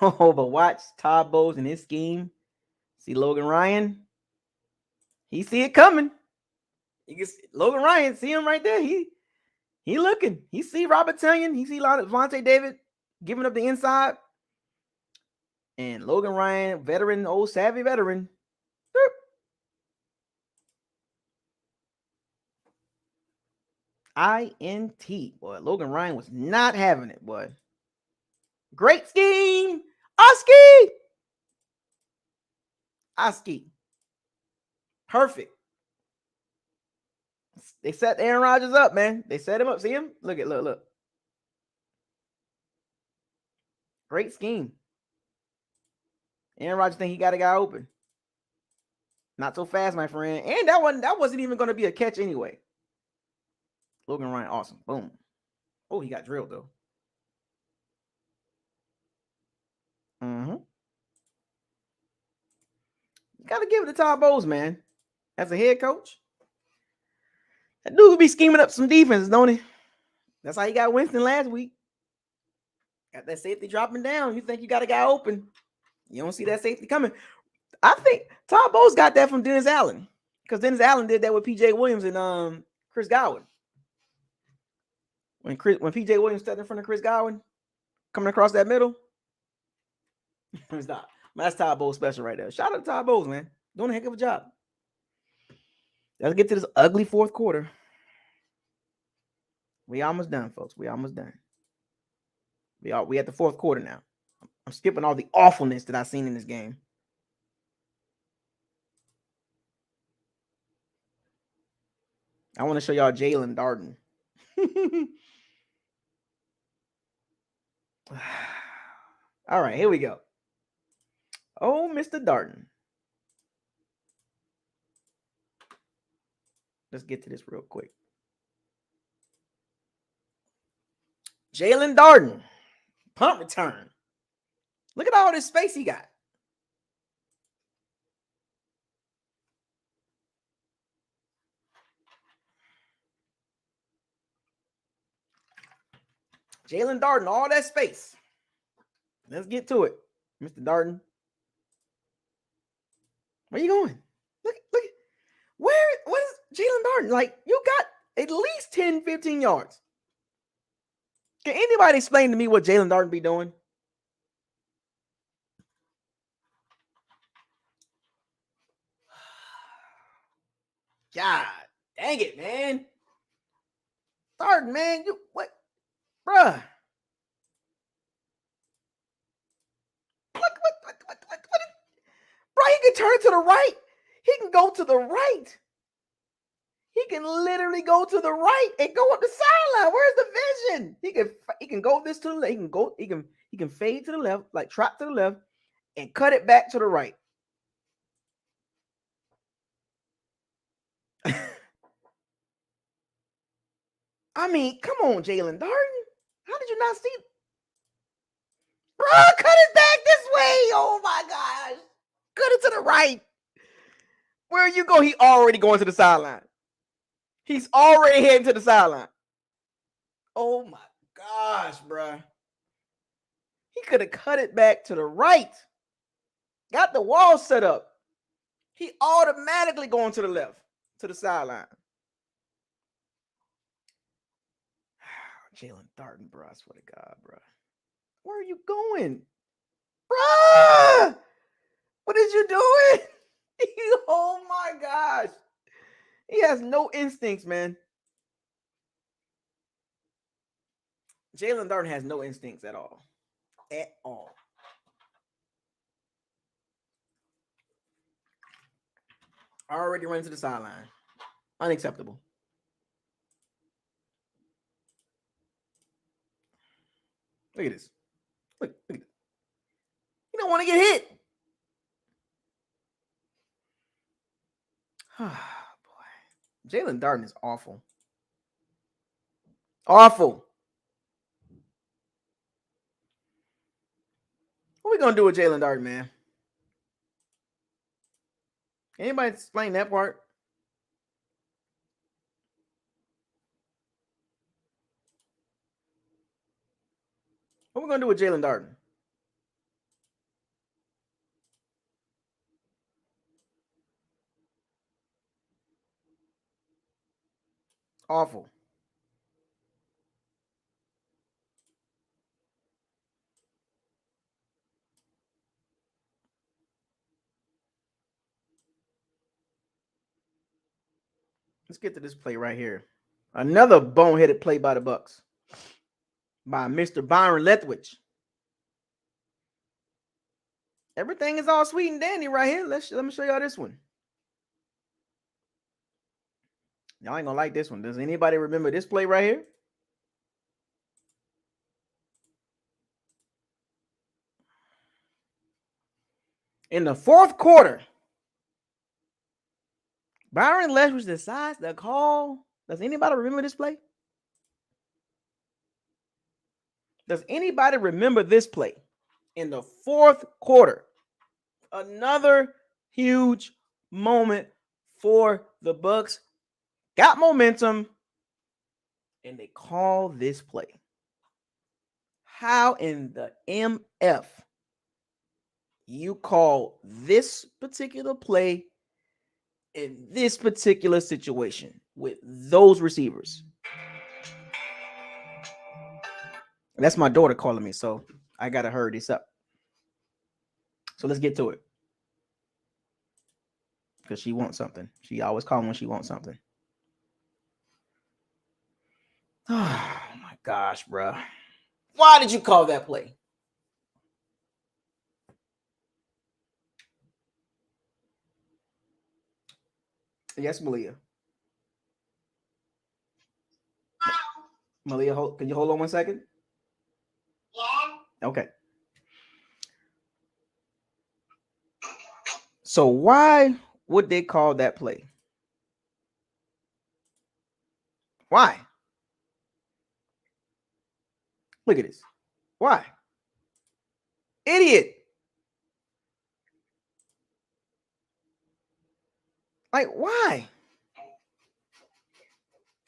Oh, but watch Todd Bowles and his scheme. See Logan Ryan. He see it coming. You can see Logan Ryan, see him right there. He looking. He see Robert Tonyan. He see Vontae David giving up the inside. And Logan Ryan, veteran, old savvy veteran. INT. Boy, Logan Ryan was not having it, boy. Great scheme. Oski. Perfect. They set Aaron Rodgers up, man. They set him up. See him? Look. Great scheme. Aaron Rodgers think he got a guy open. Not so fast, my friend. And that wasn't even going to be a catch anyway. Logan Ryan, awesome. Boom. Oh, he got drilled though. You gotta give it to Todd Bowles, man. As a head coach, that dude would be scheming up some defenses, don't he? That's how he got Winston last week. Got that safety dropping down. You think you got a guy open. You don't see that safety coming. I think Todd Bowles got that from Dennis Allen. Because Dennis Allen did that with PJ Williams and Chris Godwin. When PJ Williams stepped in front of Chris Godwin, coming across that middle. It's not. That's Todd Bowles special right there. Shout out to Todd Bowles, man. Doing a heck of a job. Let's get to this ugly fourth quarter. We almost done, folks. We almost done. We at the fourth quarter now. I'm skipping all the awfulness that I've seen in this game. I want to show y'all Jalen Darden. All right, here we go. Oh, Mr. Darden. Let's get to this real quick. Jalen Darden, punt return. Look at all this space he got. Jalen Darden, all that space. Let's get to it, Mr. Darden. Where you going? Look. What is Jalen Darden? Like, you got at least 10, 15 yards. Can anybody explain to me what Jalen Darden be doing? God dang it, man. Darden, man. You what? Bruh. What? Bro, he can turn to the right. He can go to the right. He can literally go to the right and go up the sideline. Where's the vision? He can go this to the left. He can fade to the left, like trot to the left, and cut it back to the right. I mean, come on, Jalen Darden. How did you not see? Bro, cut it back this way. Oh my gosh. Cut it to the right. Where you go? He already going to the sideline. He's already heading to the sideline. Oh my gosh, bro. He could have cut it back to the right. Got the wall set up. He automatically going to the left, to the sideline. Jalen Darden, bro. I swear to God, bro. Where are you going? Bro! What is you doing? Oh my gosh. He has no instincts, man. Jalen Darden has no instincts at all. At all. Already running to the sideline. Unacceptable. Look at this. Look at this. You don't want to get hit. Boy. Jalen Darden is awful. Awful. What we going to do with Jalen Darden, man? Anybody explain that part? What we going to do with Jalen Darden? Awful. Let's get to this play right here. Another boneheaded play by the Bucs. By Mr. Byron Leftwich. Everything is all sweet and dandy right here. Let me show y'all this one. Y'all ain't gonna like this one. Does anybody remember this play right here? In the fourth quarter, Byron Leftwich decides to call. Does anybody remember this play? Does anybody remember this play? In the fourth quarter, another huge moment for the Bucs. Got momentum, and they call this play. How in the MF you call this particular play in this particular situation with those receivers? And that's my daughter calling me, so I gotta hurry this up. So let's get to it. Because she wants something. She always calls when she wants something. Oh my gosh, bro. Why did you call that play? Yes, Malia. Malia, can you hold on 1 second? Yeah. Okay. So why would they call that play? Why? Look at this. Why? Idiot. Like, why?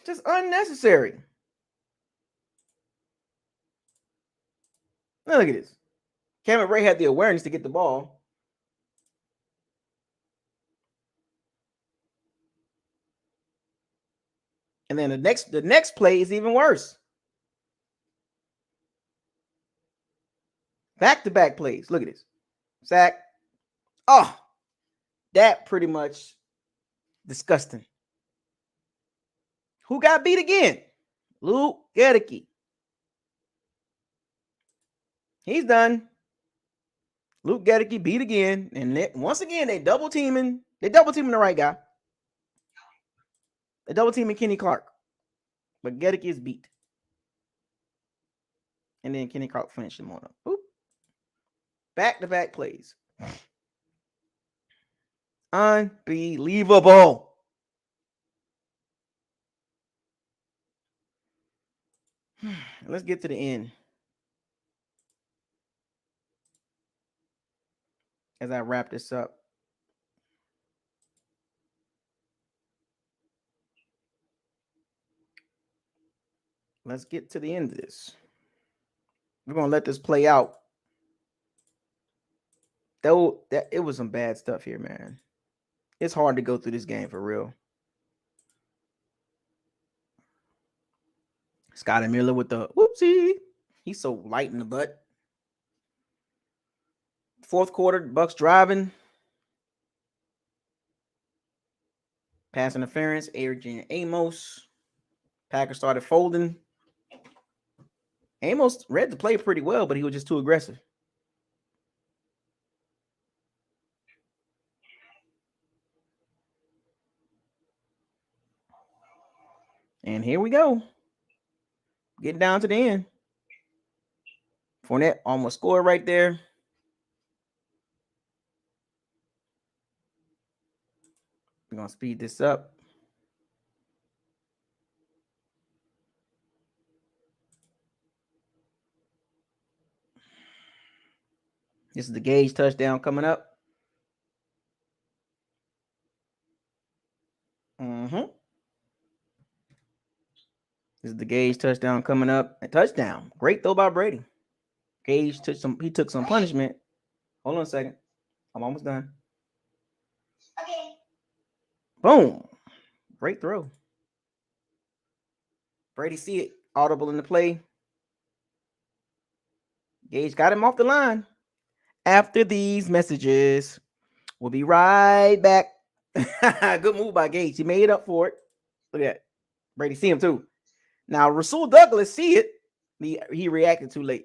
Just unnecessary. Now look at this. Cameron Ray had the awareness to get the ball. And then the next play is even worse. Back-to-back plays. Look at this. Sack. Oh, that pretty much disgusting. Who got beat again? Luke Gedeke. He's done. Luke Gedeke beat again. And once again, they double teaming. They double teaming the right guy. They double teaming Kenny Clark. But Gedeke is beat. And then Kenny Clark finished him on up. Oop. Back-to-back plays. Unbelievable. Let's get to the end. As I wrap this up. Let's get to the end of this. We're going to let this play out. It was some bad stuff here, man. It's hard to go through this game for real. Scotty Miller with the whoopsie. He's so light in the butt. Fourth quarter, Bucs driving. Pass interference, Adrian Amos. Packers started folding. Amos read the play pretty well, but he was just too aggressive. And here we go. Getting down to the end. Fournette almost scored right there. We're going to speed this up. This is the Gage touchdown coming up. This is the Gage touchdown coming up. A touchdown. Great throw by Brady. Gage took some punishment. Hold on a second. I'm almost done. Okay. Boom. Great throw. Brady see it. Audible in the play. Gage got him off the line. After these messages, we'll be right back. Good move by Gage. He made up for it. Look at that. Brady see him too. Now, Rasul Douglas see it. He reacted too late.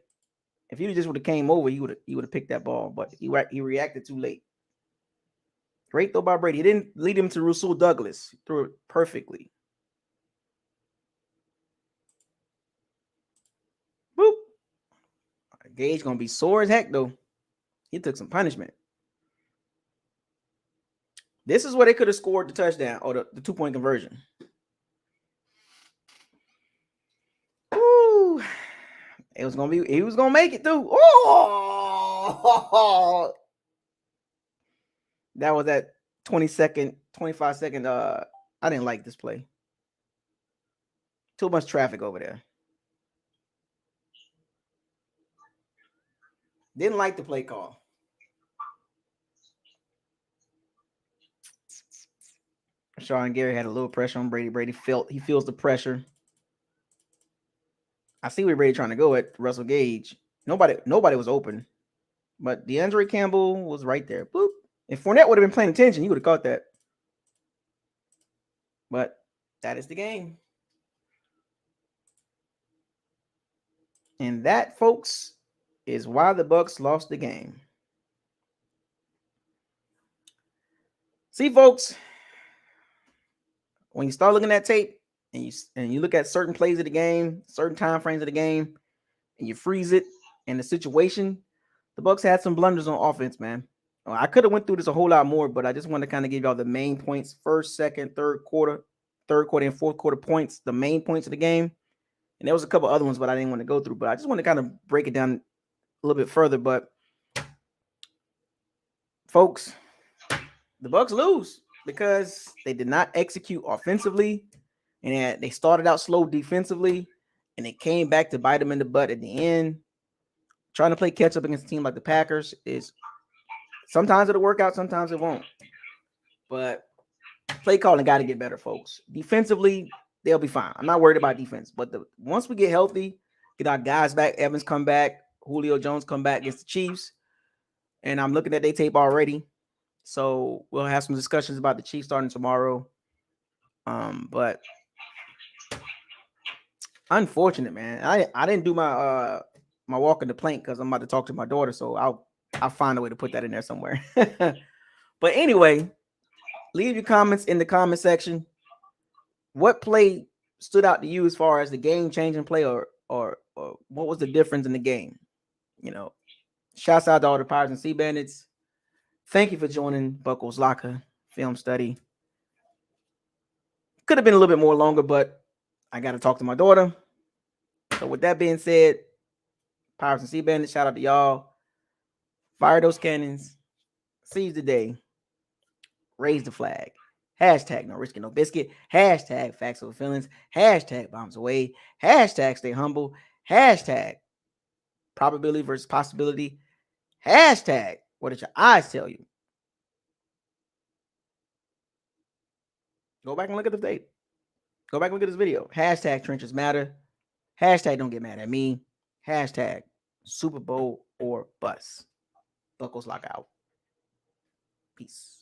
If he just would have came over, he would have picked that ball, but he reacted too late. Great throw by Brady. He didn't lead him to Rasul Douglas. He threw it perfectly. Boop. Gage gonna be sore as heck though. He took some punishment. This is where they could have scored the touchdown or the 2-point conversion. Ooh. He was gonna make it through. Oh, that was that 25 second. I didn't like this play. Too much traffic over there. Didn't like the play call. Sean Gary had a little pressure on Brady. Brady feels the pressure. I see where Brady trying to go at Russell Gage. Nobody was open, but DeAndre Campbell was right there. Boop. If Fournette would have been paying attention, he would have caught that. But that is the game. And that, folks, is why the Bucs lost the game. See, folks, when you start looking at tape and you look at certain plays of the game, certain time frames of the game, and you freeze it in the situation, the Bucs had some blunders on offense, man. I could have went through this a whole lot more, but I just want to kind of give y'all the main points: first, second, third quarter, and fourth quarter points, the main points of the game. And there was a couple other ones, but I didn't want to go through. But I just want to kind of break it down a little bit further. But folks, the Bucs lose because they did not execute offensively, and they started out slow defensively, and it came back to bite them in the butt at the end. Trying to play catch up against a team like the Packers is sometimes it'll work out, sometimes it won't. But play calling got to get better, folks. Defensively, they'll be fine. I'm not worried about defense, but once we get healthy, get our guys back, Evans come back, Julio Jones come back against the Chiefs, and I'm looking at their tape already. So we'll have some discussions about the Chiefs starting tomorrow. But unfortunate, man. I didn't do my my walk in the plank because I'm about to talk to my daughter, so I'll find a way to put that in there somewhere. But anyway, leave your comments in the comment section. What play stood out to you as far as the game-changing play, or what was the difference in the game? You know, shouts out to all the Pirates and Sea Bandits. Thank you for joining Buckles Locker Film Study. Could have been a little bit more longer, but I got to talk to my daughter. So with that being said, Pirates and Sea Bandits, shout out to y'all. Fire those cannons. Seize the day. Raise the flag. Hashtag no risking no biscuit. Hashtag facts over feelings. Hashtag bombs away. Hashtag stay humble. Hashtag probability versus possibility. Hashtag what did your eyes tell you? Go back and look at the tape. Go back and look at this video. Hashtag trenches matter. Hashtag don't get mad at me. Hashtag Super Bowl or bust. Buckles lock out. Peace.